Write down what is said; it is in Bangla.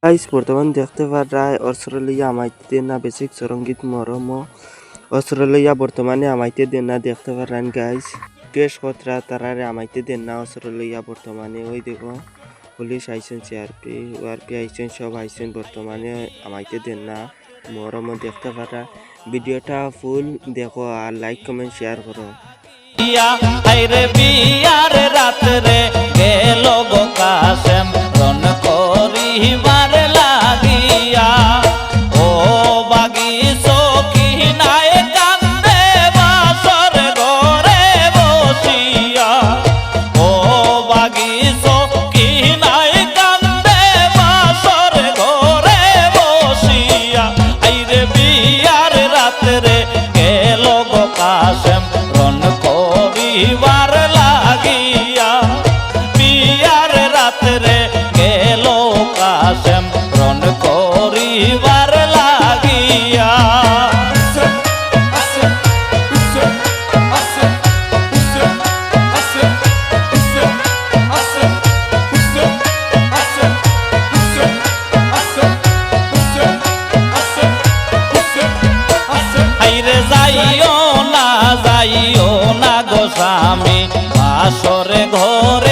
গাইস বর্তমান দেখতে পারায় অস্ট্রেলিয়া আমাইতে দেন না বেসিক সরঙ্গীত মরম অস্ট্রেলিয়া বর্তমানে আমাইতে দেন না দেখতে পারেন গাইস কেস কতরা তারারে আমাইতে দেন না অস্ট্রেলিয়া বর্তমানে ওই দেখো পুলিশ আইসেন সিআরপি ওআরপি আইসেন সব আইসেন বর্তমানে আমাইতে দেন না মরম দেখতে পারা ভিডিওটা ফুল দেখো আর লাইক কমেন্ট শেয়ার করো আইরে বিয়ার রাত্রে গেল গো কাশেম রন করিবার লাগিয়া ও বাগি সখী নাই কান্দে বাসর ঘরে বসিয়া ও বাগি সখী নাই কান্দে বাসর ঘরে বসিয়া আইরে বিয়ার রাত্রে গেল গো কাশেম রন করিবার লাগিয়া বিয়ার রাত্রে গেল কাশেম রন করিবার লাগিয়া আইরে যাইও না গো স্বামী বাসরে ঘরে